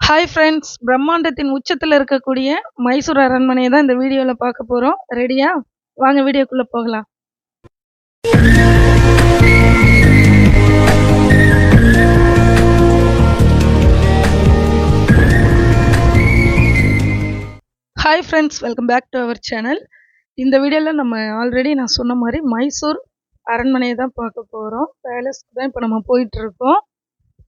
Hi friends! பிரம்மாண்டத்தின் உச்சத்துல இருக்கக்கூடிய மைசூர் அரண்மனைய தான் இந்த வீடியோல பார்க்க போறோம். ரெடியா? வாங்க வீடியோக்குள்ள போகலாம். Hi friends! Welcome back to our channel. இந்த வீடியோல நம்ம ஆல்ரெடி நான் சொன்ன மாரி மைசூர் அரண்மனைய தான் பார்க்க போறோம். பேலஸ்க்கு தான் இப்ப நம்ம போயிட்டு இருக்கோம்.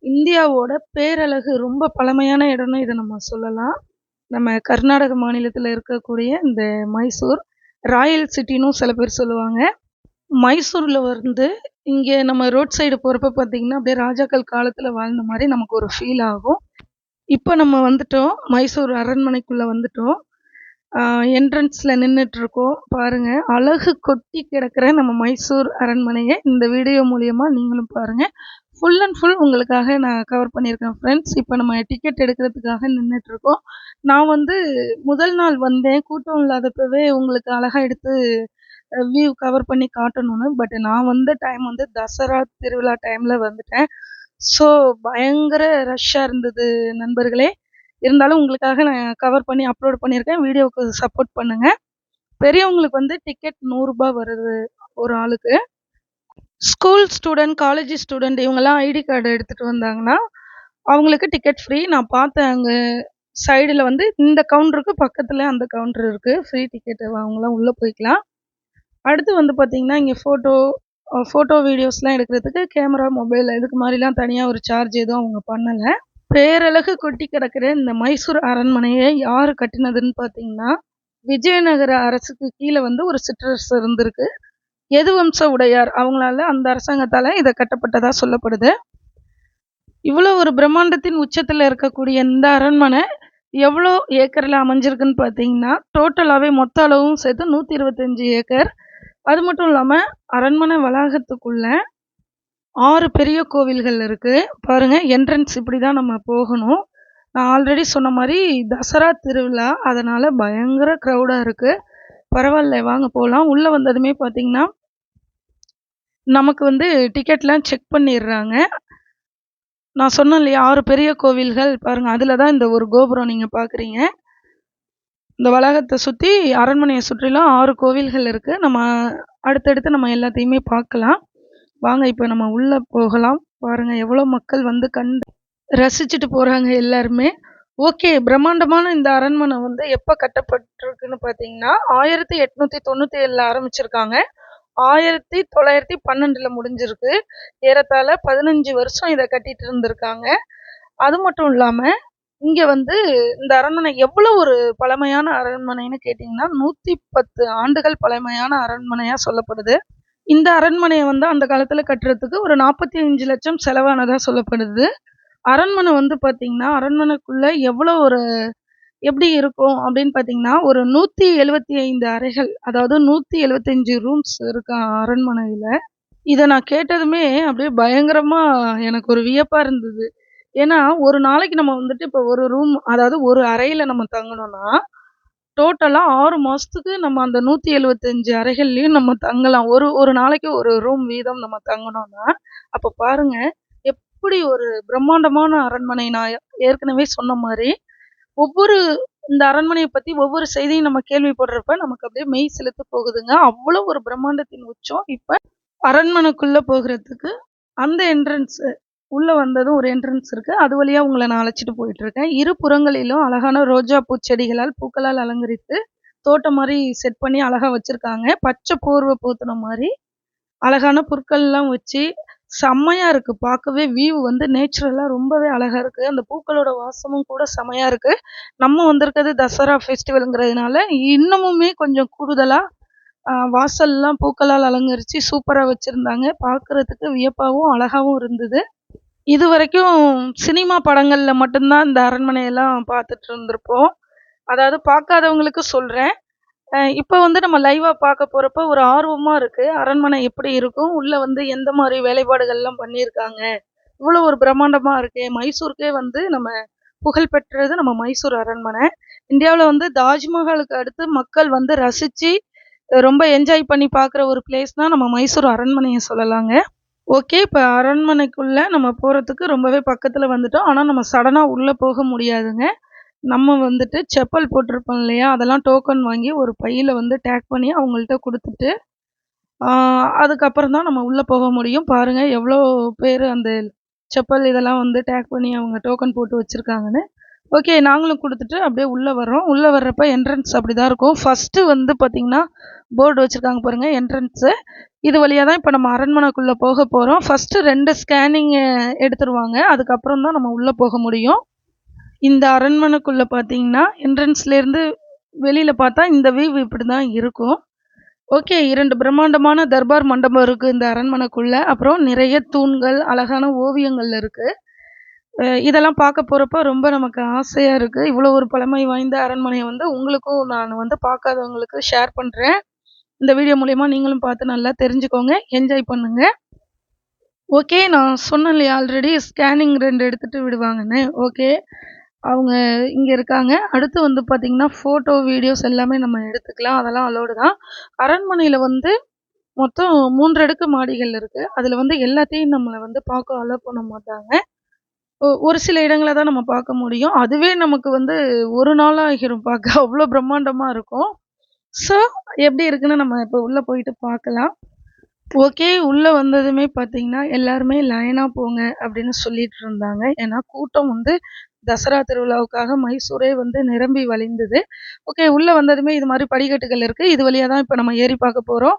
இந்தியாவோட பேரழகு ரொம்ப பழமையான இடம்னு இத நம்ம சொல்லலாம். நம்ம கர்நாடக மாநிலத்துல இருக்கக்கூடிய இந்த மைசூர் ராயல் சிட்டின்னும் சில பேர் சொல்லுவாங்க. மைசூர்ல வந்து இங்க நம்ம ரோட் சைடு போறப்ப பார்த்தீங்கன்னா, அப்படியே ராஜாக்கள் காலத்துல வாழ்ந்த மாரி நமக்கு ஒரு ஃபீல் ஆகும். இப்ப நம்ம வந்துட்டோம். மைசூர் அரண்மனைக்குள்ள வந்துட்டோம். என்ட்ரன்ஸ்ல நின்னுட்டுருக்கோம். பாருங்க, அழகு கொட்டி கிடக்கிற நம்ம மைசூர் அரண்மனைய இந்த வீடியோ மூலியமா நீங்களும் பாருங்க. ஃபுல் அண்ட் ஃபுல் உங்களுக்காக நான் கவர் பண்ணியிருக்கேன் ஃப்ரெண்ட்ஸ். இப்ப நம்ம டிக்கெட் எடுக்கிறதுக்காக நின்னுட்டுருக்கோம். நான் வந்து முதல் நாள் வந்தேன். கூட்டம் இல்லாதப்பவே உங்களுக்கு அழகா எடுத்து வியூ கவர் பண்ணி காட்டணும்னு. பட் நான் வந்த டைம் வந்து தசரா திருவிழா டைம்ல வந்துட்டேன். ஸோ பயங்கர ரஷ்ஷா இருந்தது நண்பர்களே. இருந்தாலும் உங்களுக்காக நான் கவர் பண்ணி அப்லோட் பண்ணியிருக்கேன். வீடியோவுக்கு சப்போர்ட் பண்ணுங்க. பெரியவங்களுக்கு வந்து டிக்கெட் ரூ. 100 வருது ஒரு ஆளுக்கு. ஸ்கூல் ஸ்டூடெண்ட், காலேஜ் ஸ்டூடெண்ட் இவங்கலாம் ஐடி கார்டு எடுத்துட்டு வந்தாங்கன்னா, அவங்களுக்கு டிக்கெட் ஃப்ரீ. நான் பார்த்தேன் அங்க சைடுல வந்து இந்த கவுண்டருக்கு பக்கத்துல அந்த கவுண்டர் இருக்கு. ஃப்ரீ டிக்கெட் அவங்கலாம் உள்ள போய்க்கலாம். அடுத்து வந்து பார்த்தீங்கன்னா, இங்க ஃபோட்டோ வீடியோஸ்லாம் எடுக்கிறதுக்கு கேமரா, மொபைல் இதுக்கு மாரிலாம் தனியா ஒரு சார்ஜ் எதுவும் அவங்க பண்ணல. பேரழகு கொட்டி கிடக்கிற இந்த மைசூர் அரண்மனைய யாரு கட்டினதுன்னு பார்த்தீங்கன்னா, விஜயநகர அரசுக்கு கீழ வந்து ஒரு சிற்றரசு இருந்திருக்கு. யதுவம்ச உடையார் அவங்களால அந்த அரசாங்கத்தால இத கட்டப்பட்டதா சொல்லப்படுது. இவ்வளோ ஒரு பிரம்மாண்டத்தின் உச்சத்துல இருக்கக்கூடிய இந்த அரண்மனை எவ்வளோ ஏக்கர்ல அமைஞ்சிருக்குன்னு பார்த்தீங்கன்னா, டோட்டலாவே மொத்த அளவும் சேர்த்து 125 ஏக்கர். அது மட்டும் இல்லாம அரண்மனை வளாகத்துக்குள்ள 6 பெரிய கோவில்கள் இருக்கு. பாருங்க, என்ட்ரன்ஸ் இப்படிதான் நம்ம போகணும். நான் ஆல்ரெடி சொன்ன மாரி தசரா திருவிழா, அதனால பயங்கர கிரவுடா இருக்கு. பரவால்ல வாங்க போலாம். உள்ள வந்ததுமே பார்த்தீங்கன்னா, நமக்கு வந்து டிக்கெட்லாம் செக் பண்ணிடுறாங்க. நான் சொன்னேன் இல்லையா 6 பெரிய கோவில்கள் பாருங்க. அதுல தான் இந்த ஒரு கோபுரம் நீங்க பார்க்குறீங்க. இந்த வளாகத்த சுத்தி அரண்மனைய சுற்றிலும் 6 கோவில்கள் இருக்கு. நம்ம அடுத்தடுத்து நம்ம எல்லாத்தையுமே பார்க்கலாம். வாங்க இப்ப நம்ம உள்ள போகலாம். பாருங்க எவ்வளோ மக்கள் வந்து கண்டு ரசிச்சுட்டு போறாங்க எல்லாருமே. ஓகே, பிரம்மாண்டமான இந்த அரண்மனை வந்து எப்ப கட்டப்பட்டிருக்குன்னு பார்த்தீங்கன்னா, 1897ல ஆரம்பிச்சிருக்காங்க. 1912ல முடிஞ்சிருக்கு. ஏறத்தாழ 15 வருஷம் இத கட்டிட்டு இருந்திருக்காங்க. அது மட்டும் இல்லாம, இங்க வந்து இந்த அரண்மனை எவ்வளோ ஒரு பழமையான அரண்மனைன்னு கேட்டீங்கன்னா, 110 ஆண்டுகள் பழமையான அரண்மனையா சொல்லப்படுது. இந்த அரண்மனைய வந்து அந்த காலத்துல கட்டுறதுக்கு ஒரு 45 லட்சம் செலவானதா சொல்லப்படுது. அரண்மனை வந்து பார்த்தீங்கன்னா, அரண்மனைக்குள்ள எவ்வளோ ஒரு எப்படி இருக்கும் அப்படின்னு பார்த்தீங்கன்னா, ஒரு 175 அறைகள், அதாவது 175 ரூம்ஸ் இருக்காம் அரண்மனையில. இத நான் கேட்டதுமே அப்படியே பயங்கரமா எனக்கு ஒரு வியப்பா இருந்தது. ஏன்னா, ஒரு நாளைக்கு நம்ம வந்துட்டு இப்போ ஒரு ரூம் அதாவது ஒரு அறையில நம்ம தங்கணும்னா, டோட்டலா 6 மாசத்துக்கு நம்ம அந்த 175 அறைகள்லயும் நம்ம தங்கலாம். ஒரு ஒரு நாளைக்கு ஒரு ரூம் வீதம் நம்ம தங்கனோம்னா, அப்ப பாருங்க எப்படி ஒரு பிரம்மாண்டமான அரண்மனை. நான் ஏற்கனவே சொன்ன மாரி, ஒவ்வொரு இந்த அரண்மனைய பத்தி ஒவ்வொரு செய்தியும் நம்ம கேள்விப்படுறப்ப நமக்கு அப்படியே மெய் சிலுத்து போகுதுங்க. அவ்வளோ ஒரு பிரம்மாண்டத்தின் உச்சம். இப்ப அரண்மனைக்குள்ள போகுறதுக்கு அந்த என்ட்ரன்ஸ் உள்ள வந்ததும் ஒரு என்ட்ரன்ஸ் இருக்கு. அது வழியா உங்கள நான் அழைச்சிட்டு போயிட்டுருக்கேன். இரு புறங்களிலும் அழகான ரோஜா பூச்செடிகளால், பூக்களால் அலங்கரித்து, தோட்டம் மாரி செட் பண்ணி அழகா வச்சிருக்காங்க. பச்சை போர்வ போத்துன மாரி, அழகான புற்கள்லாம் வச்சு, செம்மையா இருக்கு. பார்க்கவே வியூ வந்து நேச்சுரலா ரொம்பவே அழகா இருக்கு. அந்த பூக்களோட வாசமும் கூட செமையா இருக்கு. நம்ம வந்திருக்கிறது தசரா ஃபெஸ்டிவல்ங்கிறதுனால, இன்னமுமே கொஞ்சம் கூடுதலா வாசல்லாம் பூக்களால் அலங்கரிச்சு சூப்பரா வச்சிருந்தாங்க. பார்க்கறதுக்கு வியப்பாவும், அழகாவும் இருந்தது. இதுவரைக்கும் சினிமா படங்கள்ல மட்டும் தான் இந்த அரண்மனையெல்லாம் பார்த்துட்டு இருந்திருப்போம். அதாவது பார்க்காதவங்களுக்கு சொல்றேன். இப்ப வந்து நம்ம லைவா பார்க்க போறப்ப ஒரு ஆர்வமா இருக்கு. அரண்மனை எப்படி இருக்கும்? உள்ள வந்து எந்த மாரி வேலைப்பாடுகள்லாம் பண்ணியிருக்காங்க? இவ்வளோ ஒரு பிரம்மாண்டமா இருக்கே! மைசூருக்கே வந்து நம்ம புகழ் பெற்றது நம்ம மைசூர் அரண்மனை. இந்தியாவுல வந்து தாஜ்மஹாலுக்கு அடுத்து மக்கள் வந்து ரசிச்சு ரொம்ப என்ஜாய் பண்ணி பார்க்குற ஒரு பிளேஸ்னா நம்ம மைசூர் அரண்மனைய சொல்லலாங்க. ஓகே. இப்ப அரண்மனைக்குள்ள நம்ம போறதுக்கு ரொம்பவே பக்கத்துல வந்துட்டோம். ஆனா, நம்ம சடனா உள்ள போக முடியாதுங்க. நம்ம வந்துட்டு செப்பல் போட்டிருப்போம் இல்லையா? அதெல்லாம் டோக்கன் வாங்கி ஒரு பையில வந்து டேக் பண்ணி அவங்கள்ட்ட குடுத்துட்டு, ஆ அதுக்கப்புறம் தான் நம்ம உள்ள போக முடியும். பாருங்க எவ்ளோ பேரு அந்த செப்பல் இதெல்லாம் வந்து டேக் பண்ணி அவங்க டோக்கன் போட்டு வச்சிருக்காங்கன்னு. ஓகே. நாங்களும் குடுத்துட்டு அப்படியே உள்ள வர்றோம். உள்ள வர்றப்ப என்ட்ரன்ஸ் அப்படிதான் இருக்கும். ஃபர்ஸ்ட்டு வந்து பார்த்தீங்கன்னா, போர்டு வச்சிருக்காங்க பாருங்க என்ட்ரன்ஸு. இது வழியா தான் இப்ப நம்ம அரண்மனைக்குள்ள போக போறோம். ஃபர்ஸ்ட்டு 2 ஸ்கேனிங் எடுத்துருவாங்க. அதுக்கப்புறம் தான் நம்ம உள்ள போக முடியும். இந்த அரண்மனைக்குள்ள பார்த்தீங்கன்னா, என்ட்ரன்ஸ்லேருந்து வெளியில பார்த்தா இந்த வியூ இப்படிதான் இருக்கும். ஓகே. 2 பிரம்மாண்டமான தர்பார் மண்டபம் இருக்கு இந்த அரண்மனைக்குள்ள. அப்புறம் நிறைய தூண்கள், அழகான ஓவியங்கள் இருக்கு. இதெல்லாம் பார்க்க போறப்ப ரொம்ப நமக்கு ஆசையா இருக்கு. இவ்வளோ ஒரு பழமை வாய்ந்த அரண்மனைய வந்து உங்களுக்கும் நான் வந்து பார்க்காதவங்களுக்கு ஷேர் பண்றேன். இந்த வீடியோ மூலியமா நீங்களும் பார்த்து நல்லா தெரிஞ்சுக்கோங்க. என்ஜாய் பண்ணுங்க. ஓகே. நான் சொன்னேன் இல்லையா ஆல்ரெடி ஸ்கேனிங் 2 எடுத்துட்டு விடுவாங்கன்னு. ஓகே. அவங்க இங்க இருக்காங்க. அடுத்து வந்து பார்த்தீங்கன்னா, ஃபோட்டோ, வீடியோஸ் எல்லாமே நம்ம எடுத்துக்கலாம். அதெல்லாம் அலோவ்டு தான். அரண்மனையில வந்து மொத்தம் 3 அடுக்கு மாடிகள் இருக்கு. அதுல வந்து எல்லாத்தையும் நம்மள வந்து பார்க்க அலோவ் பண்ண மாட்டாங்க. ஒரு சில இடங்கள தான் நம்ம பார்க்க முடியும். அதுவே நமக்கு வந்து 1 நாள் ஆகிரும் பார்க்க. அவ்ளோ பிரம்மாண்டமா இருக்கும். ஸோ, எப்படி இருக்குன்னு நம்ம இப்ப உள்ள போயிட்டு பார்க்கலாம். ஓகே. உள்ள வந்ததுமே பார்த்தீங்கன்னா, எல்லாருமே லைனா போங்க அப்படின்னு சொல்லிட்டு இருந்தாங்க. ஏன்னா, கூட்டம் வந்து தசரா திருவிழாவுக்காக மைசூரே வந்து நிரம்பி வழிந்தது. ஓகே. உள்ள வந்ததுமே இது மாரி படிக்கட்டுகள் இருக்கு. இது வழியா தான் இப்ப நம்ம ஏறி பார்க்க போறோம்.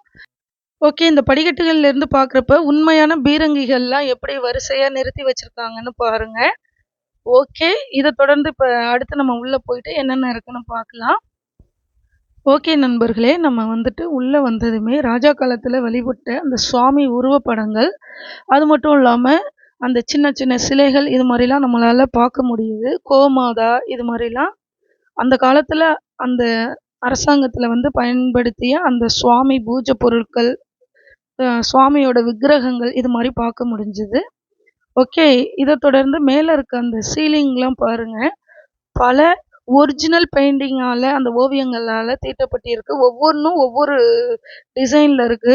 ஓகே. இந்த படிக்கட்டுகள்ல இருந்து பார்க்குறப்ப உண்மையான பீரங்கிகள்லாம் எப்படி வரிசையா நிறுத்தி வச்சிருக்காங்கன்னு பாருங்க. ஓகே. இத தொடர்ந்து இப்ப அடுத்து நம்ம உள்ள போயிட்டு என்னென்ன இருக்குன்னு பார்க்கலாம். ஓகே நண்பர்களே, நம்ம வந்துட்டு உள்ள வந்ததுமே ராஜா காலத்துல வழிபட்ட அந்த சுவாமி உருவப்படங்கள், அது மட்டும் இல்லாம அந்த சின்ன சின்ன சிலைகள் இது மாரிலாம் நம்மளால பார்க்க முடியுது. கோமாதா இது மாரிலாம் அந்த காலத்துல அந்த அரசாங்கத்துல வந்து பயன்படுத்திய அந்த சுவாமி பூஜை பொருட்கள், சுவாமியோட விக்கிரகங்கள் இது மாரி பார்க்க முடிஞ்சது. ஓகே. இத தொடர்ந்து மேல இருக்க அந்த சீலிங்லாம் பாருங்க. பல ஒரிஜினல் பெயிண்டிங்கால அந்த ஓவியங்களால தீட்டப்பட்டிருக்கு. ஒவ்வொன்னும் ஒவ்வொரு டிசைன்ல இருக்கு.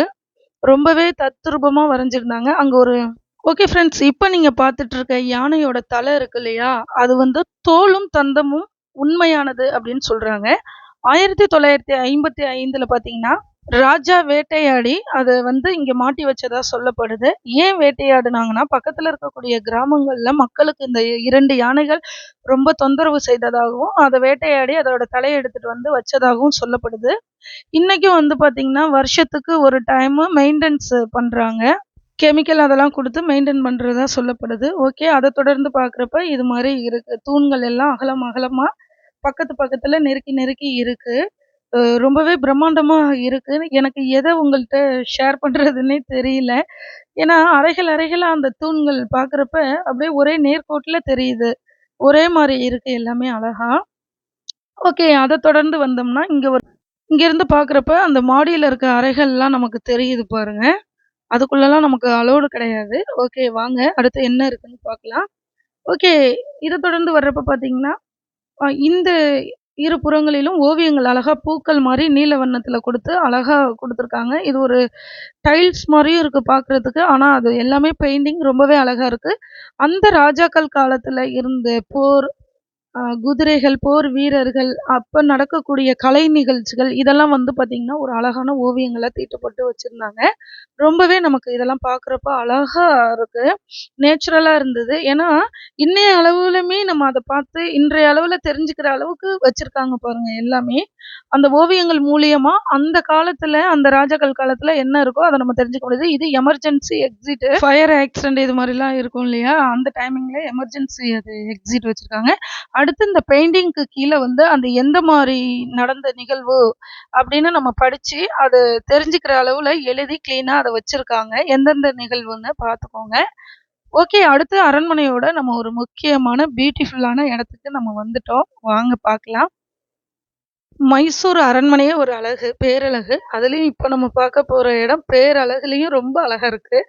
ரொம்பவே தத்ரூபமா வரைஞ்சிருந்தாங்க. அங்க ஒரு ஓகே ஃப்ரெண்ட்ஸ். இப்ப நீங்க பார்த்துட்டு இருக்க யானையோட தலை இருக்கு இல்லையா? அது வந்து தோலும், தந்தமும் உண்மையானது அப்படின்னு சொல்றாங்க. 1955ல பார்த்தீங்கன்னா, ராஜா வேட்டையாடி அத வந்து இங்க மாட்டி வச்சதா சொல்லப்படுது. ஏன் வேட்டையாடுனாங்கன்னா, பக்கத்துல இருக்கக்கூடிய கிராமங்கள்ல மக்களுக்கு இந்த 2 யானைகள் ரொம்ப தொந்தரவு செய்ததாகவும், அத வேட்டையாடி அதோட தலைய எடுத்துட்டு வந்து வச்சதாகவும் சொல்லப்படுது. இன்னைக்கும் வந்து பார்த்தீங்கன்னா, வருஷத்துக்கு ஒரு டைமு மெயின்டனன்ஸ் பண்றாங்க. கெமிக்கல் அதெல்லாம் குடுத்து மெயின்டெயின் பண்றதா சொல்லப்படுது. ஓகே. அத தொடர்ந்து பார்க்குறப்ப இது மாரி இருக்கு. தூண்கள் எல்லாம் அகலம் அகலமா பக்கத்து பக்கத்துல நெருக்கி நெருக்கி இருக்கு. ரொம்பவே பிரம்மாண்டமா இருக்கு. எனக்கு எத உங்கள்ட்ட ஷேர் பண்றதுன்னே தெரியல. ஏன்னா, அறைகள் அறைகளா அந்த தூண்கள் பார்க்குறப்ப அப்படியே ஒரே நேர்கோட்டுல தெரியுது. ஒரே மாரி இருக்கு எல்லாமே அழகா. ஓகே. அத தொடர்ந்து வந்தோம்னா, இங்கேருந்து பார்க்குறப்ப அந்த மாடியில இருக்க அறைகள்லாம் நமக்கு தெரியுது பாருங்க. அதுக்குள்ளலாம் நமக்கு அலோவ்டு கிடையாது. ஓகே. வாங்க அடுத்து என்ன இருக்குன்னு பார்க்கலாம். ஓகே. இத தொடர்ந்து வர்றப்ப பார்த்தீங்கன்னா, இந்த இரு புறங்களிலும் ஓவியங்கள் அழகா பூக்கள் மாரி நீல வண்ணத்தில குடுத்து அழகா குடுத்துருக்காங்க. இது ஒரு டைல்ஸ் மாரியும் இருக்கு பார்க்குறதுக்கு. ஆனா, அது எல்லாமே பெயிண்டிங் ரொம்பவே அழகா இருக்கு. அந்த ராஜாக்கள் காலத்துல இருந்த போர், குதிரைகள், போர் வீரர்கள், அப்ப நடக்கக்கூடிய கலை நிகழ்ச்சிகள், இதெல்லாம் வந்து பார்த்தீங்கன்னா, ஒரு அழகான ஓவியங்களா தீட்டப்பட்டு வச்சிருந்தாங்க. ரொம்பவே நமக்கு இதெல்லாம் பார்க்குறப்ப அழகா இருக்கு. நேச்சுரலா இருந்தது. ஏன்னா, இன்னைய அளவுலயுமே நம்ம அத பார்த்து இன்றைய அளவுல தெரிஞ்சுக்கிற அளவுக்கு வச்சிருக்காங்க பாருங்க எல்லாமே. அந்த ஓவியங்கள் மூலியமா அந்த காலத்துல, அந்த ராஜாக்கள் காலத்துல என்ன இருக்கோ அத நம்ம தெரிஞ்சுக்க முடியுது. இது எமர்ஜென்சி எக்ஸிட், ஃபயர் ஆக்சிடென்ட் இது மாரிலாம் இருக்கும் இல்லையா? அந்த டைமிங்ல எமர்ஜென்சி அது எக்ஸிட் வச்சிருக்காங்க. அடுத்து இந்த பெயிண்டிங்க்கு கீழ வந்து அந்த எந்த மாரி நடந்த நிகழ்வு அப்படின்னு நம்ம படிச்சு, அத தெரிஞ்சுக்கிற அளவுல எழுதி கிளீனா அத வச்சிருக்காங்க. எந்தெந்த நிகழ்வுன்னு பார்த்துக்கோங்க. ஓகே. அடுத்து அரண்மனையோட நம்ம ஒரு முக்கியமான பியூட்டிஃபுல்லான இடத்துக்கு நம்ம வந்துட்டோம். வாங்க பார்க்கலாம். மைசூர் அரண்மனையே ஒரு அழகு, பேரழகு. அதுலயும் இப்ப நம்ம பார்க்க போற இடம் பேரழகுலயும் ரொம்ப அழகா இருக்கு.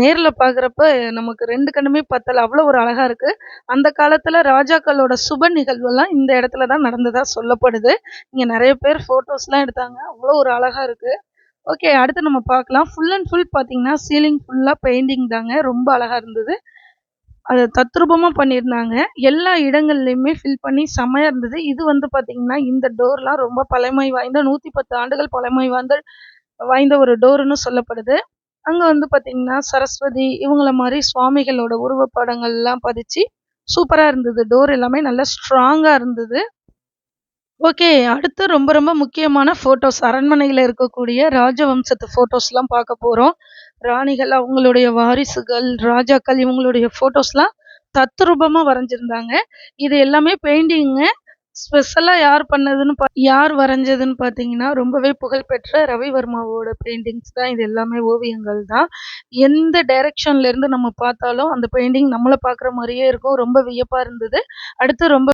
நேர்ல பார்க்குறப்ப நமக்கு 2 கண்ணுமே பத்தல. அவ்வளோ ஒரு அழகா இருக்கு. அந்த காலத்துல ராஜாக்களோட சுப நிகழ்வெல்லாம் இந்த இடத்துல தான் நடந்ததா சொல்லப்படுது. இங்க நெறைய பேர் ஃபோட்டோஸ்லாம் எடுத்தாங்க. அவ்வளோ ஒரு அழகா இருக்கு. ஓகே, அடுத்து நம்ம பார்க்கலாம். ஃபுல் அண்ட் ஃபுல் பார்த்தீங்கன்னா, சீலிங் ஃபுல்லா பெயிண்டிங் தாங்க. ரொம்ப அழகா இருந்தது. அத தத்ரூபமா பண்ணியிருந்தாங்க. எல்லா இடங்கள்லயுமே ஃபில் பண்ணி செம்மையா இருந்தது. இது வந்து பார்த்தீங்கன்னா, இந்த டோர்லாம் ரொம்ப பழமை வாய்ந்த 110 ஆண்டுகள் பழமை வாய்ந்த ஒரு டோர்ன்னு சொல்லப்படுது. அங்க வந்து பார்த்தீங்கன்னா, சரஸ்வதி இவங்கள மாரி சுவாமிகளோட உருவப்படங்கள்லாம் பதிச்சு சூப்பரா இருந்தது. டோர் எல்லாமே நல்லா ஸ்ட்ராங்கா இருந்தது. ஓகே. அடுத்து ரொம்ப ரொம்ப முக்கியமான ஃபோட்டோஸ். அரண்மனையில இருக்கக்கூடிய ராஜவம்சத்து ஃபோட்டோஸ்லாம் பார்க்க போறோம். ராணிகள், அவங்களுடைய வாரிசுகள், ராஜாக்கள் இவங்களுடைய ஃபோட்டோஸ்லாம் தத்ரூபமா வரைஞ்சிருந்தாங்க. இது எல்லாமே பெயிண்டிங்கு. ஸ்பெஷலா யார் வரைஞ்சதுன்னு பார்த்தீங்கன்னா, ரொம்பவே புகழ்பெற்ற ரவிவர்மாவோட பெயிண்டிங்ஸ் தான் இது எல்லாமே ஓவியங்கள் தான். எந்த டைரக்ஷன்ல இருந்து நம்ம பார்த்தாலும் அந்த பெயிண்டிங் நம்மள பார்க்குற மாரியே இருக்கும். ரொம்ப வியப்பா இருந்தது. அடுத்து ரொம்ப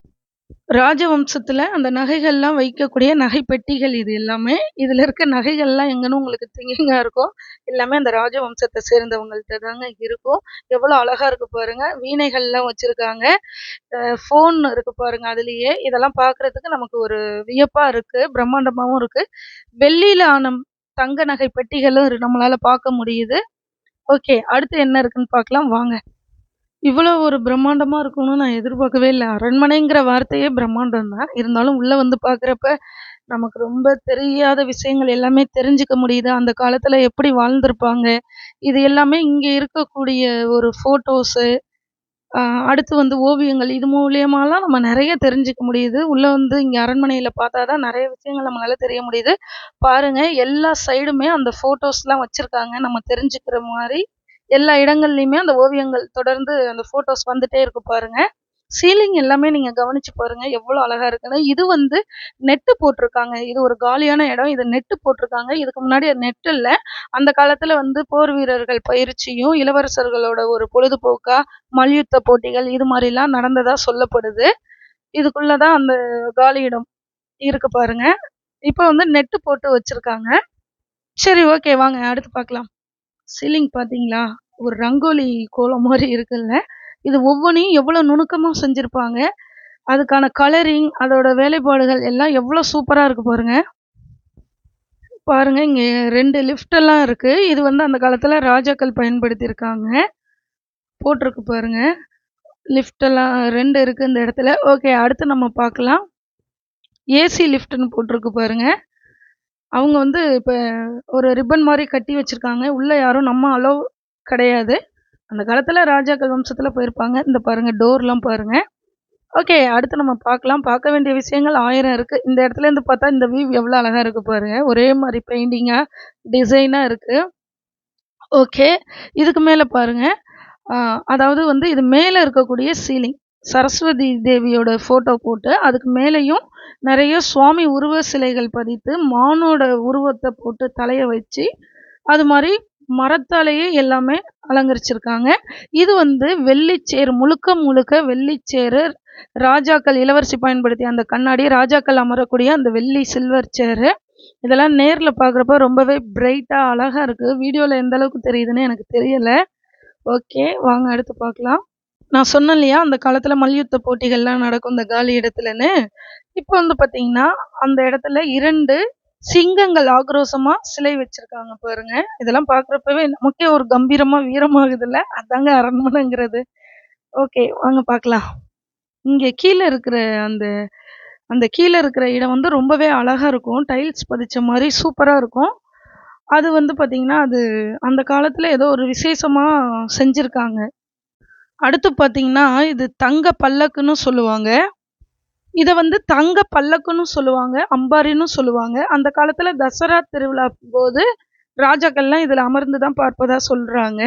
ராஜவம்சத்துல அந்த நகைகள்லாம் வைக்கக்கூடிய நகை பெட்டிகள் இது எல்லாமே. இதுல இருக்க நகைகள்லாம் எங்கன்னு உங்களுக்கு திங்கிங்கா இருக்கும். எல்லாமே அந்த ராஜவம்சத்த சேர்ந்தவங்கள்ட்ட தாங்க இருக்கும். எவ்வளோ அழகா இருக்கு பாருங்க. வீணைகள்லாம் வச்சிருக்காங்க. ஃபோன் இருக்கு பாருங்க அதுலயே. இதெல்லாம் பார்க்கறதுக்கு நமக்கு ஒரு வியப்பா இருக்கு. பிரம்மாண்டமாவும் இருக்கு. வெள்ளியில ஆன தங்க நகை பெட்டிகளும் நம்மளால பார்க்க முடியுது. ஓகே. அடுத்து என்ன இருக்குன்னு பார்க்கலாம் வாங்க. இவ்வளோ ஒரு பிரம்மாண்டமா இருக்கும்னு நான் எதிர்பார்க்கவே இல்ல. அரண்மனைங்கிற வார்த்தையே பிரம்மாண்டம் தான். இருந்தாலும் உள்ள வந்து பார்க்குறப்ப, நமக்கு ரொம்ப தெரியாத விஷயங்கள் எல்லாமே தெரிஞ்சுக்க முடியுது. அந்த காலத்துல எப்படி வாழ்ந்திருப்பாங்க. இது எல்லாமே இங்க இருக்கக்கூடிய ஒரு ஃபோட்டோஸு, அ அடுத்து வந்து ஓவியங்கள் இது மூலியமாலாம் நம்ம நெறைய தெரிஞ்சுக்க முடியுது. உள்ள வந்து இங்க அரண்மனையில பார்த்தா தான் நெறைய விஷயங்கள் நம்மளால தெரிய முடியுது. பாருங்க எல்லா சைடுமே அந்த ஃபோட்டோஸ்லாம் வச்சிருக்காங்க. நம்ம தெரிஞ்சுக்கிற மாரி. எல்லா இடங்கள்லயுமே அந்த ஓவியங்கள் தொடர்ந்து அந்த ஃபோட்டோஸ் வந்துட்டே இருக்கு பாருங்க. சீலிங் எல்லாமே நீங்க கவனிச்சு பாருங்க. எவ்வளோ அழகா இருக்குன்னு. இது வந்து நெட்டு போட்டிருக்காங்க. இது ஒரு காலியான இடம். இது நெட்டு போட்டிருக்காங்க. இதுக்கு முன்னாடி அது நெட் இல்ல. அந்த காலத்துல வந்து போர் வீரர்கள் பயிற்சியும், இளவரசர்களோட ஒரு பொழுதுபோக்கா மல்யுத்த போட்டிகள் இது மாரிலாம் நடந்ததா சொல்லப்படுது. இதுக்குள்ள தான் அந்த காலி இடம் இருக்கு பாருங்க. இப்ப வந்து நெட்டு போட்டு வச்சிருக்காங்க. சரி ஓகே வாங்க அடுத்து பார்க்கலாம். சீலிங் பார்த்தீங்களா? ஒரு ரங்கோலி கோலம் மாரி இருக்குல்ல. இது ஒவ்வொன்னையும் எவ்வளோ நுணுக்கமா செஞ்சிருப்பாங்க. அதுக்கான கலரிங், அதோட வேலைப்பாடுகள் எல்லாம் எவ்வளோ சூப்பரா இருக்கு பாருங்க. பாருங்க இங்க 2 லிஃப்ட் எல்லாம் இருக்கு. இது வந்து அந்த காலத்துல ராஜாக்கள் பயன்படுத்தியிருக்காங்க. போட்டிருக்கு பாருங்க. லிஃப்ட் எல்லாம் 2 இருக்கு இந்த இடத்துல. ஓகே அடுத்து நம்ம பார்க்கலாம். ஏசி லிஃப்ட்ன்னு போட்டிருக்கு பாருங்க. அவங்க வந்து இப்ப ஒரு ரிப்பன் மாரி கட்டி வச்சிருக்காங்க. உள்ள யாரும் நம்ம அலோவ் கிடையாது. அந்த காலத்துல ராஜாக்கள் வம்சத்துல போயிருப்பாங்க. இந்த பாருங்க டோர்லாம் பாருங்க. ஓகே. அடுத்து நம்ம பார்க்கலாம். பார்க்க வேண்டிய விஷயங்கள் 1000 இருக்கு. இந்த இடத்துலேருந்து பார்த்தா இந்த வியூ எவ்வளோ அழகா இருக்கு பாருங்க. ஒரே மாரி பெயிண்டிங்கா, டிசைனா இருக்கு. ஓகே. இதுக்கு மேல பாருங்க. அ அதாவது வந்து இது மேல இருக்கக்கூடிய சீலிங். சரஸ்வதி தேவியோட ஃபோட்டோ போட்டு, அதுக்கு மேலயும் நெறைய சுவாமி உருவ சிலைகள் பதித்து, மானோட உருவத்த போட்டு தலைய வச்சு, அது மாரி மரத்தாலேயே எல்லாமே அலங்கரிச்சிருக்காங்க. இது வந்து வெள்ளிச்சேர் முழுக்க முழுக்க வெள்ளிச்சேரு. ராஜாக்கள் இளவரசி பயன்படுத்திய அந்த கண்ணாடி, ராஜாக்கள் அமரக்கூடிய அந்த வெள்ளி சில்வர் சேரு. இதெல்லாம் நேர்ல பார்க்குறப்ப ரொம்பவே பிரைட்டா அழகா இருக்கு. வீடியோல எந்த அளவுக்கு தெரியுதுன்னு எனக்கு தெரியல. ஓகே. வாங்க அடுத்து பார்க்கலாம். நான் சொன்னேன் இல்லையா, அந்த காலத்துல மல்யுத்த போட்டிகள்லாம் நடக்கும் இந்த காலி இடத்துலன்னு. இப்ப வந்து பார்த்தீங்கன்னா, அந்த இடத்துல 2 சிங்கங்கள் ஆக்ரோஷமா சிலை வச்சிருக்காங்க பாருங்க. இதெல்லாம் பார்க்குறப்பவே நமக்கே ஒரு கம்பீரமா, வீரமாகுதுல்ல. அதாங்க அரண்மனைங்கிறது. ஓகே வாங்க பார்க்கலாம். இங்க கீழ இருக்கிற அந்த அந்த கீழ இருக்கிற இடம் வந்து ரொம்பவே அழகா இருக்கும். டைல்ஸ் பதிச்ச மாரி சூப்பரா இருக்கும். அது வந்து பார்த்தீங்கன்னா, அது அந்த காலத்துல ஏதோ ஒரு விசேஷமா செஞ்சிருக்காங்க. அடுத்து பார்த்தீங்கன்னா, இது தங்க பல்லக்குன்னு சொல்லுவாங்க. இத வந்து தங்க பல்லக்குன்னு சொல்லுவாங்க. அம்பாரின்னு சொல்லுவாங்க. அந்த காலத்துல தசரா திருவிழா போது ராஜாக்கள்லாம் இதுல அமர்ந்து தான் பார்ப்பதா சொல்றாங்க.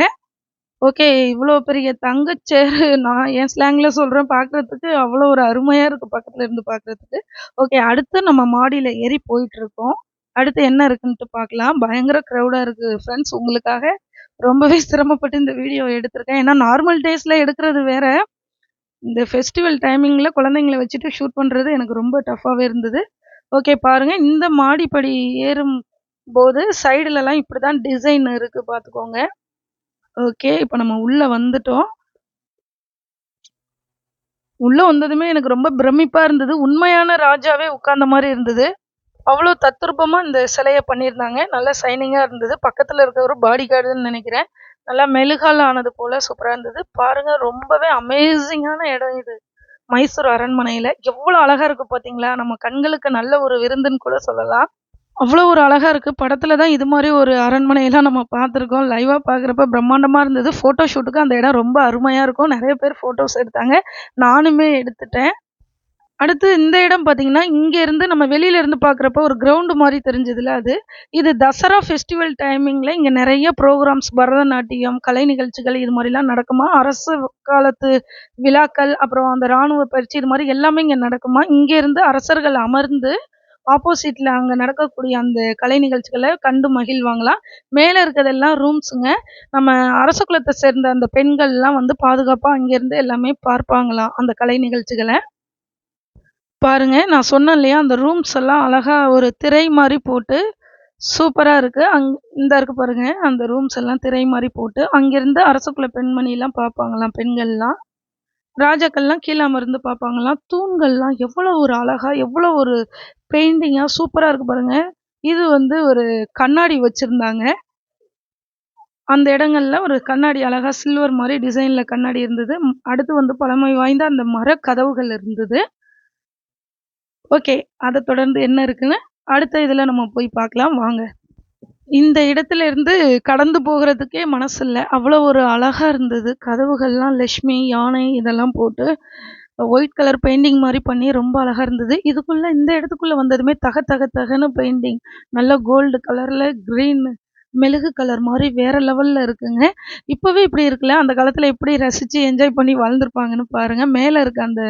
ஓகே. இவ்ளோ பெரிய தங்கச் சேரு நான் என் ஸ்லாங்ல சொல்றேன். பார்க்கறதுக்கு அவ்வளோ ஒரு அருமையா இருக்கு பக்கத்துல இருந்து பார்க்கறதுக்கு. ஓகே. அடுத்து நம்ம மாடியில ஏறி போயிட்டுருக்கோம். அடுத்து என்ன இருக்குன்ட்டு பார்க்கலாம். பயங்கர க்ரவுடா இருக்கு ஃப்ரெண்ட்ஸ். உங்களுக்காக ரொம்பவே சிரமப்பட்டு இந்த வீடியோ எடுத்திருக்கேன். ஏன்னா நார்மல் டேஸ்ல எடுக்கிறது வேற. இந்த ஃபெஸ்டிவல் டைமிங்ல குழந்தைங்கள வச்சுட்டு ஷூட் பண்றது எனக்கு ரொம்ப டஃப்பாவே இருந்தது. ஓகே பாருங்க. இந்த மாடிப்படி ஏறும்போது சைடுலலாம் இப்படிதான் டிசைன் இருக்கு பார்த்துக்கோங்க. ஓகே. இப்ப நம்ம உள்ள வந்துட்டோம். உள்ள வந்ததுமே எனக்கு ரொம்ப பிரமிப்பா இருந்தது. உண்மையான ராஜாவே உட்கார்ந்த மாரி இருந்தது. அவ்வளோ தத்ரூபமாக இந்த சிலையை பண்ணியிருந்தாங்க. நல்லா ஷைனிங்காக இருந்தது. பக்கத்தில் இருக்க ஒரு பாடி கார்டுன்னு நினைக்கிறேன். நல்லா மெழுகால் ஆனது போல் சூப்பராக இருந்தது. பாருங்கள், ரொம்பவே அமேசிங்கான இடம் இது. மைசூர் அரண்மனையில் எவ்வளோ அழகாக இருக்குது பார்த்தீங்களா? நம்ம கண்களுக்கு நல்ல ஒரு விருந்துன்னு கூட சொல்லலாம். அவ்வளோ ஒரு அழகா இருக்கு. படத்துல தான் இது மாரி ஒரு அரண்மனையெல்லாம் நம்ம பார்த்துருக்கோம். லைவா பார்க்குறப்ப பிரம்மாண்டமா இருந்தது. ஃபோட்டோ ஷூட்டுக்கு அந்த இடம் ரொம்ப அருமையா இருக்கும். நெறைய பேர் ஃபோட்டோஸ் எடுத்தாங்க. நானுமே எடுத்துட்டேன். அடுத்து இந்த இடம் பார்த்தீங்கன்னா, இங்க இருந்து நம்ம வெளியில இருந்து பார்க்குறப்ப ஒரு கிரவுண்ட் மாரி தெரிஞ்சதுல்ல அது. இது தசரா ஃபெஸ்டிவல் டைமிங்ல இங்க நெறைய ப்ரோகிராம்ஸ் பரதநாட்டியம், கலை நிகழ்ச்சிகள் இது மாரிலாம் நடக்குமாம். அரசு காலத்து விழாக்கள், அப்புறம் அந்த ராணுவ பயிற்சி இது மாரி எல்லாமே இங்க நடக்குமாம். இங்க இருந்து அரசர்கள் அமர்ந்து ஆப்போசிட்ல அங்க நடக்கக்கூடிய அந்த கலை நிகழ்ச்சிகள கண்டு மகிழ்வாங்களாம். மேல இருக்கிறதெல்லாம் ரூம்ஸுங்க. நம்ம அரச குலத்த சேர்ந்த அந்த பெண்கள்லாம் வந்து பாதுகாப்பா அங்கேருந்து எல்லாமே பார்ப்பாங்களாம், அந்த கலை நிகழ்ச்சிகள. பாருங்க, நான் சொன்னேன் இல்லையா, அந்த ரூம்ஸ் எல்லாம் அழகா ஒரு திரை மாரி போட்டு சூப்பரா இருக்கு. இந்தா இருக்கு பாருங்க. அந்த ரூம்ஸ் எல்லாம் திரை மாரி போட்டு, அங்கிருந்து அரச குல பெண்மணிலாம் பார்ப்பாங்களாம், பெண்கள்லாம். ராஜாக்கள்லாம் கீழ அமர்ந்து பார்ப்பாங்களாம். தூண்கள்லாம் எவ்வளோ ஒரு அழகா, எவ்வளோ ஒரு பெயிண்டிங்கா சூப்பரா இருக்கு பாருங்க. இது வந்து ஒரு கண்ணாடி வச்சிருந்தாங்க. அந்த இடங்கள்ல ஒரு கண்ணாடி அழகா சில்வர் மாரி டிசைன்ல கண்ணாடி இருந்தது. அடுத்து வந்து பழமை வாய்ந்த அந்த மரக் கதவுகள் இருந்தது. ஓகே. அத தொடர்ந்து என்ன இருக்குன்னு, அடுத்த இதுல நம்ம போய் பார்க்கலாம் வாங்க. இந்த இடத்துல இருந்து கடந்து போகுறதுக்கே மனசு இல்ல. அவ்வளோ ஒரு அழகா இருந்தது. கதவுகள்லாம் லட்சுமி, யானை இதெல்லாம் போட்டு ஒயிட் கலர் பெயிண்டிங் மாரி பண்ணி ரொம்ப அழகா இருந்தது. இதுக்குள்ள இந்த இடத்துக்குள்ள வந்ததுமே தக தக தகன்னு பெயிண்டிங். நல்ல கோல்டு கலர்ல கிரீன் மெழுகு கலர் மாரி வேற லெவல்ல இருக்குங்க. இப்பவே இப்படி இருக்குல்ல, அந்த காலத்துல எப்படி ரசிச்சு என்ஜாய் பண்ணி வாழ்ந்திருப்பாங்கன்னு பாருங்க. மேல இருக்க அந்த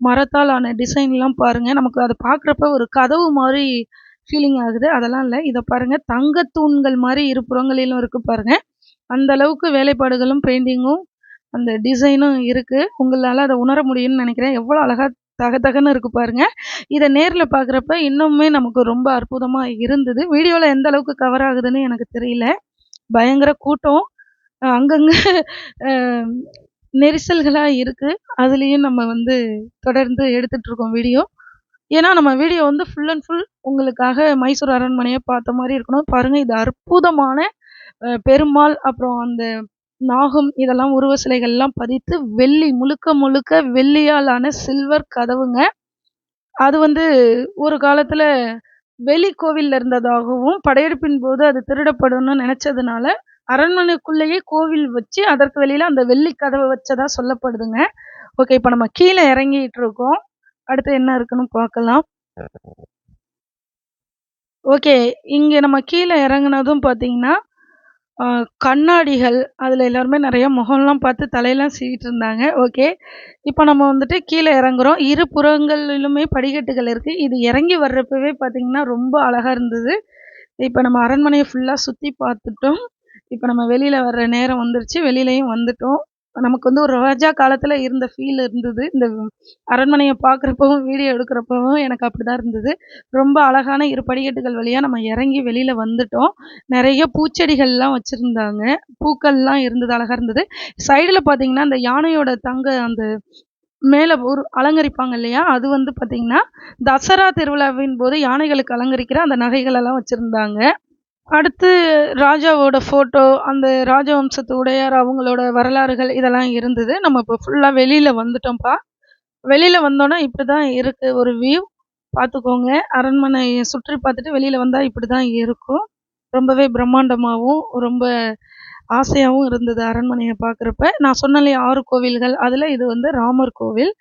மரத்தால் ஆன டிசைன்லாம் பாருங்க. நமக்கு அத பார்க்குறப்ப ஒரு கதவு மாரி ஃபீலிங் ஆகுது. அதெல்லாம் இல்ல. இத பாருங்க, தங்கத் தூண்கள் மாரி இருபுறங்களிலும் இருக்கு பாருங்க. அந்த அளவுக்கு வேலைப்பாடுகளும், பெயிண்டிங்கும், அந்த டிசைனும் இருக்கு. உங்களால அத உணர முடியும்னு நெனைக்கிறேன். எவ்வளோ அழகா தக தகன்னு இருக்கு பாருங்க. இத நேர்ல பார்க்குறப்ப இன்னுமே நமக்கு ரொம்ப அற்புதமா இருந்தது. வீடியோல எந்த அளவுக்கு கவர் ஆகுதுன்னு எனக்கு தெரியல. பயங்கர கூட்டம். அங்கங்க அ நெரிசல்களா இருக்கு. அதுலயும் நம்ம வந்து தொடர்ந்து எடுத்துட்டு இருக்கோம் வீடியோ. ஏன்னா, நம்ம வீடியோ வந்து ஃபுல் அண்ட் ஃபுல் உங்களுக்காக மைசூர் அரண்மனைய பார்த்த மாரி இருக்கணும். பாருங்க, இது அற்புதமான பெருமாள், அப்புறம் அந்த நாகம் இதெல்லாம் உருவ சிலைகள்லாம் பதித்து வெள்ளி முழுக்க முழுக்க வெள்ளியால் ஆன சில்வர் கதவுங்க. அது வந்து ஒரு காலத்துல வெளி கோவில்ல இருந்ததாகவும், படையெடுப்பின் போது அது திருடப்படும்னு நெனச்சதுனால, அரண்மனைக்குள்ளேயே கோவில் வச்சு, அதற்கு வெளியில அந்த வெள்ளி கதவ வச்சதா சொல்லப்படுதுங்க. ஓகே, இப்ப நம்ம கீழ இறங்கிட்டு இருக்கோம். அடுத்து என்ன இருக்குன்னு பார்க்கலாம். ஓகே. இங்க நம்ம கீழ இறங்குனதும் பார்த்தீங்கன்னா, அ கண்ணாடிகள், அதுல எல்லாருமே நெறைய முகம்லாம் பார்த்து தலையெல்லாம் சீவிட்டு இருந்தாங்க. ஓகே. இப்ப நம்ம வந்துட்டு கீழ இறங்குறோம். இரு புறங்களிலுமே படிக்கட்டுகள் இருக்கு. இது இறங்கி வர்றப்பவே பார்த்தீங்கன்னா, ரொம்ப அழகா இருந்தது. இப்ப நம்ம அரண்மனைய ஃபுல்லா சுத்தி பார்த்துட்டோம். இப்ப நம்ம வெளியில வர்ற நேரம் வந்துருச்சு. வெளியிலயும் வந்துட்டோம். நமக்கு வந்து ஒரு ராஜா காலத்துல இருந்த ஃபீல் இருந்தது. இந்த அரண்மனைய பார்க்குறப்பவும், வீடியோ எடுக்கிறப்பவும் எனக்கு அப்படிதான் இருந்தது. ரொம்ப அழகான இரு படிக்கட்டுகள் வழியா நம்ம இறங்கி வெளியில வந்துட்டோம். நெறைய பூச்செடிகள்லாம் வச்சிருந்தாங்க. பூக்கள்லாம் இருந்தது, அழகா இருந்தது. சைடுல பார்த்தீங்கன்னா, அந்த யானையோட அந்த மேல ஒரு அலங்கரிப்பாங்க இல்லையா? அது வந்து பார்த்தீங்கன்னா, தசரா திருவிழாவின் போது யானைகளுக்கு அலங்கரிக்கிற அந்த நகைகள் எல்லாம் வச்சிருந்தாங்க. அடுத்து ராஜாவோட ஃபோட்டோ, அந்த ராஜவம்சத்து உடையார் அவங்களோட வரலாறுகள் இதெல்லாம் இருந்தது. நம்ம இப்போ ஃபுல்லா வெளியில வந்துட்டோம்ப்பா. வெளியில வந்தோனே இப்படிதான் இருக்கு ஒரு வியூ. பார்த்துக்கோங்க. அரண்மனைய சுற்றி பார்த்துட்டு வெளியில வந்தா இப்படிதான் இருக்கும். ரொம்பவே பிரம்மாண்டமாவும், ரொம்ப ஆசையாவும் இருந்தது அரண்மனைய பார்க்குறப்ப. நான் சொன்னேன் இல்லையா 6 கோவில்கள், அதுல இது வந்து ராமர் கோவில்.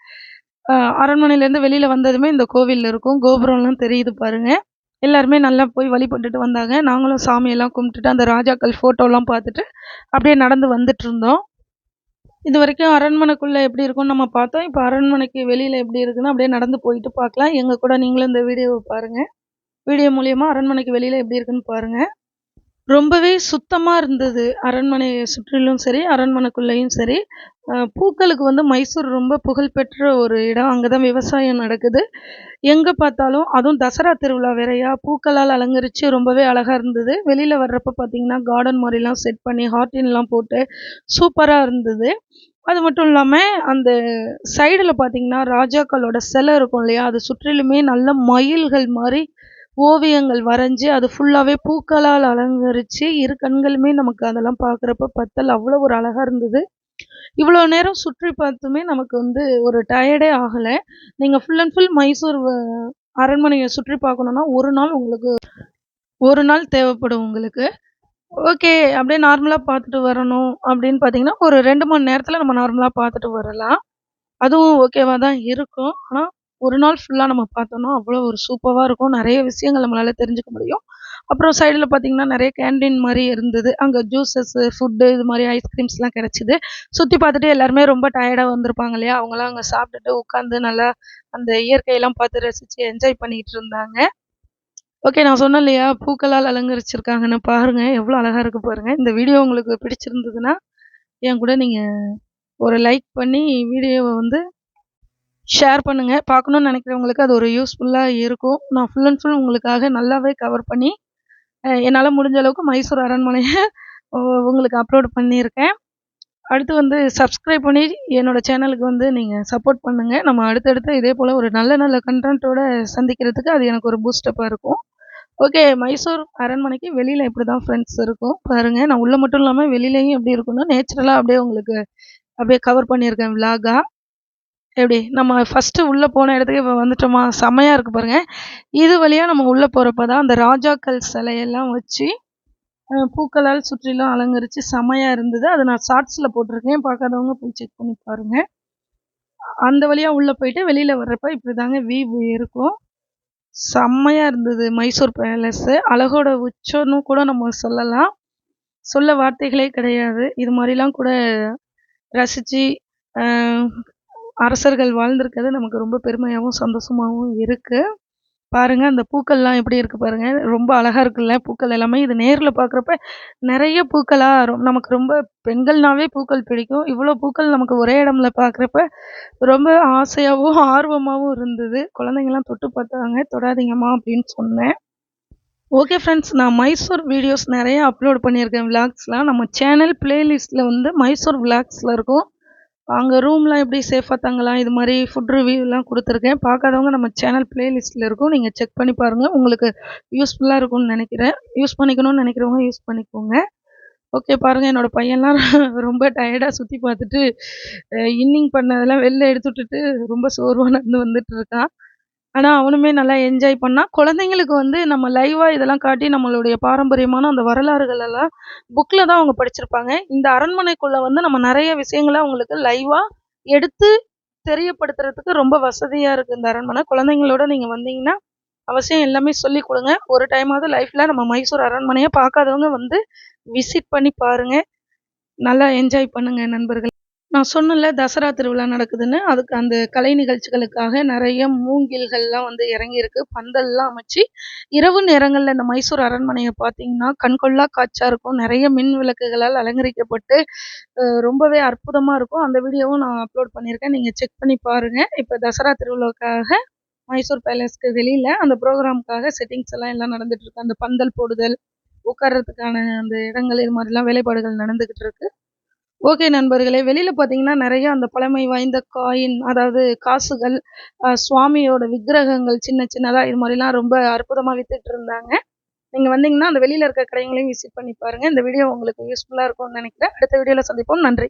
அ அரண்மனையிலேருந்து வெளியில வந்ததுமே இந்த கோவில் இருக்கும். கோபுரம்லாம் தெரியுது பாருங்க. எல்லாருமே நல்லா போய் வழிபட்டுட்டு வந்தாங்க. நாங்களும் சாமியெல்லாம் கும்பிட்டுட்டு, அந்த ராஜாக்கள் ஃபோட்டோலாம் பார்த்துட்டு, அப்படியே நடந்து வந்துட்டுருந்தோம். இதுவரைக்கும் அரண்மனைக்குள்ள எப்படி இருக்கும்னு நம்ம பார்த்தோம். இப்ப அரண்மனைக்கு வெளியில எப்படி இருக்குன்னு அப்படியே நடந்து போயிட்டு பார்க்கலாம். எங்க கூட நீங்களும் இந்த வீடியோவ பாருங்க. வீடியோ மூலியமா அரண்மனைக்கு வெளியில எப்படி இருக்குன்னு பாருங்க. ரொம்பவே சுத்தமா இருந்தது. அரண்மனைய சுற்றிலும் சரி, அரண்மனைக்குள்ளேயும் சரி. பூக்களுக்கு வந்து மைசூர் ரொம்ப புகழ்பெற்ற ஒரு இடம். அங்க தான் விவசாயம் நடக்குது. எங்க பார்த்தாலும் அதுவும் தசரா திருவிழா வேறயா, பூக்களால் அலங்கரிச்சு ரொம்பவே அழகா இருந்தது. வெளியில வர்றப்ப பார்த்தீங்கன்னா, கார்டன் மாரிலாம் செட் பண்ணி ஹார்டின்லாம் போட்டு சூப்பரா இருந்தது. அது மட்டும் இல்லாம, அந்த சைடுல பார்த்தீங்கன்னா, ராஜாக்களோட சிலை இருக்கும் இல்லையா? அது சுற்றிலுமே நல்ல மயில்கள் மாரி ஓவியங்கள் வரைஞ்சு அது ஃபுல்லாவே பூக்களால் அலங்கரிச்சு இரு கண்களுமே நமக்கு அதெல்லாம் பார்க்குறப்ப பத்தல. அவ்வளோ ஒரு அழகா இருந்தது. இவ்வளோ நேரம் சுற்றி பார்த்துமே நமக்கு வந்து ஒரு டயர்டே ஆகல. நீங்க ஃபுல் அண்ட் ஃபுல் மைசூர் அரண்மனைய சுற்றி பார்க்கணும்னா, 1 நாள் தேவைப்படும் உங்களுக்கு. ஓகே. அப்படியே நார்மலா பார்த்துட்டு வரணும் அப்படின்னு பார்த்தீங்கன்னா, ஒரு 2 மணி நேரத்தில நம்ம நார்மலா பார்த்துட்டு வரலாம். அதுவும் ஓகேவா தான் இருக்கும். ஆனா, 1 நாள் ஃபுல்லா நம்ம பார்த்தோம்னா, அவ்வளோ ஒரு சூப்பரா இருக்கும். நெறைய விஷயங்கள் நம்மளால தெரிஞ்சுக்க முடியும். அப்புறம் சைடுல பார்த்தீங்கன்னா, நெறைய கேன்டீன் மாரி இருந்தது. அங்க ஜூஸஸு, ஃபுட்டு இது மாரி ஐஸ்கிரீம்ஸ்லாம் கெடைச்சது. சுத்தி பார்த்துட்டு எல்லாருமே ரொம்ப டயர்டா வந்திருப்பாங்க இல்லையா? அவங்கலாம் அங்க சாப்பிட்டுட்டு உட்காந்து நல்லா அந்த இயற்கையெல்லாம் பார்த்து ரசிச்சு என்ஜாய் பண்ணிட்டு இருந்தாங்க. ஓகே. நான் சொன்னேன் இல்லையா? பூக்களால் அலங்கரிச்சிருக்காங்கன்னு பாருங்க. எவ்வளோ அழகா இருக்கு பாருங்க. இந்த வீடியோ உங்களுக்கு பிடிச்சிருந்ததுன்னா, என் கூட நீங்க ஒரு லைக் பண்ணி வீடியோவ வந்து ஷேர் பண்ணுங்க. பார்க்கணும்னு நெனைக்கிறவங்களுக்கு அது ஒரு யூஸ்ஃபுல்லா இருக்கும். நான் ஃபுல் அண்ட் ஃபுல் உங்களுக்காக நல்லாவே கவர் பண்ணி, என்னால முடிஞ்ச அளவுக்கு மைசூர் அரண்மனைய உங்களுக்கு அப்லோட் பண்ணியிருக்கேன். அடுத்து வந்து சப்ஸ்கிரைப் பண்ணி என்னோட சேனலுக்கு வந்து நீங்க சப்போர்ட் பண்ணுங்க. நம்ம அடுத்தடுத்து இதே போல ஒரு நல்ல நல்ல கன்டென்ட்டோட சந்திக்கிறதுக்கு அது எனக்கு ஒரு பூஸ்டப்பா இருக்கும். ஓகே. மைசூர் அரண்மனைக்கு வெளியில இப்படிதான் ஃப்ரெண்ட்ஸ் இருக்கும். பாருங்க. நான் உள்ள மட்டும் இல்லாம வெளியிலயும் எப்படி இருக்கும்னா, நேச்சுரலா அப்படியே உங்களுக்கு அப்படியே கவர் பண்ணியிருக்கேன் விளாகா. எப்படி நம்ம ஃபர்ஸ்ட்டு உள்ள போன இடத்துக்கு இப்ப வந்துட்டோமா? செம்மையா இருக்கு பாருங்க. இது வழியா நம்ம உள்ள போறப்ப தான் அந்த ராஜாக்கள் சிலையெல்லாம் வச்சு, பூக்களால் சுற்றிலும் அலங்கரிச்சு செம்மையா இருந்தது. அத நான் ஷார்ட்ஸ்ல போட்டிருக்கேன். பார்க்காதவங்க போய் செக் பண்ணி பாருங்க. அந்த வழியா உள்ள போயிட்டு வெளியில வர்றப்ப இப்படிதாங்க வியூ இருக்கும். செம்மையா இருந்தது மைசூர் பேலஸு. அழகோட உச்சம்னு கூட நம்ம சொல்லலாம். சொல்ல வார்த்தைகளே கிடையாது. இது மாரிலாம் கூட ரசிச்சு, அ அரசர்கள் வாழ்ந்திருக்கிறது நமக்கு ரொம்ப பெருமையாவும், சந்தோஷமாவும் இருக்கு. பாருங்க அந்த பூக்கள்லாம் எப்படி இருக்கு பாருங்க. ரொம்ப அழகா இருக்குல்ல பூக்கள் எல்லாமே. இது நேர்ல பார்க்குறப்ப நெறைய பூக்களா நமக்கு ரொம்ப பெண்கள்னாவே பூக்கள் பிடிக்கும். இவ்வளோ பூக்கள் நமக்கு ஒரே இடம்ல பார்க்குறப்ப ரொம்ப ஆசையாவும், ஆர்வமாவும் இருந்தது. குழந்தைங்கலாம் தொட்டு பார்த்தாங்க. தொடாதீங்கம்மா அப்படின்னு சொன்னேன். Okay friends. நான் மைசூர் வீடியோஸ் நெறைய அப்லோட் பண்ணியிருக்கேன் விளாக்ஸ்லாம். நம்ம சேனல் பிளேலிஸ்ட்ல வந்து மைசூர் விளாக்ஸ்ல இருக்கும். அங்க ரூம்லாம் எப்படி சேஃபா தங்கலாம், இது மாரி ஃபுட் ரிவ்யூலாம் குடுத்துருக்கேன். பார்க்காதவங்க நம்ம சேனல் பிளேலிஸ்ட்ல இருக்கும். நீங்க செக் பண்ணி பாருங்க. உங்களுக்கு யூஸ்ஃபுல்லா இருக்கும்னு நெனைக்கிறேன். யூஸ் பண்ணிக்கணும்னு நெனைக்கிறவங்க யூஸ் பண்ணிக்கோங்க. ஓகே. பாருங்க என்னோட பையன்லாம் ரொம்ப டயர்டா சுத்தி பார்த்துட்டு, இன்னிங் பண்ணதெல்லாம் வெளில எடுத்து விட்டுட்டு ரொம்ப சோர்வா நடந்து வந்துட்டு இருக்கான். ஆனா, அவனுமே நல்லா என்ஜாய் பண்ணான். குழந்தைங்களுக்கு வந்து நம்ம லைவா இதெல்லாம் காட்டி நம்மளுடைய பாரம்பரியமான அந்த வரலாறுகள் எல்லாம் புக்ல தான் அவங்க படிச்சிருப்பாங்க. இந்த அரண்மனைக்குள்ள வந்து நம்ம நெறைய விஷயங்கள அவங்களுக்கு லைவா எடுத்து தெரியப்படுத்துறதுக்கு ரொம்ப வசதியா இருக்கு இந்த அரண்மனை. குழந்தைங்களோட நீங்க வந்தீங்கன்னா, அவசியம் எல்லாமே சொல்லிக் குடுங்க. ஒரு டைமாவது லைஃப்ல நம்ம மைசூர் அரண்மனைய பார்க்காதவங்க வந்து விசிட் பண்ணி பாருங்க. நல்லா என்ஜாய் பண்ணுங்க நண்பர்களே! நான் சொன்னேன்ல தசரா திருவிழா நடக்குதுன்னு. அதுக்கு அந்த கலை நிகழ்ச்சிகளுக்காக நெறைய மூங்கில்கள்லாம் வந்து இறங்கியிருக்கு. பந்தல்லாம் அமைச்சு, இரவு நேரங்கள்ல இந்த மைசூர் அரண்மனைய பார்த்தீங்கன்னா, கண்கொள்ளா காட்சியா இருக்கும். நெறைய மின் விளக்குகளால் அலங்கரிக்கப்பட்டு, ரொம்பவே அற்புதமா இருக்கும். அந்த வீடியோவும் நான் அப்லோட் பண்ணியிருக்கேன். நீங்க செக் பண்ணி பாருங்க. இப்ப தசரா திருவிழாவுக்காக மைசூர் பேலஸ்க்கு வெளியில அந்த ப்ரோகிராம்க்காக செட்டிங்ஸ் எல்லாம் நடந்துட்டு இருக்கு. அந்த பந்தல் போடுதல், உட்கார்றதுக்கான அந்த இடங்கள் இது மாரிலாம் வேலைப்பாடுகள் நடந்துகிட்டு இருக்கு. ஓகே நண்பர்களே. வெளியில பார்த்தீங்கன்னா, நெறைய அந்த பழமை வாய்ந்த காயின் அதாவது காசுகள், சுவாமியோட விக்கிரகங்கள் சின்ன சின்னதா இது மாரிலாம் ரொம்ப அற்புதமா வித்துட்டு இருந்தாங்க. நீங்க வந்தீங்கன்னா, அந்த வெளியில இருக்க கடைகளையும் விசிட் பண்ணி பாருங்க. இந்த வீடியோ உங்களுக்கு யூஸ்ஃபுல்லா இருக்கும்னு நெனைக்கிறேன். அடுத்த வீடியோல சந்திப்போம். நன்றி.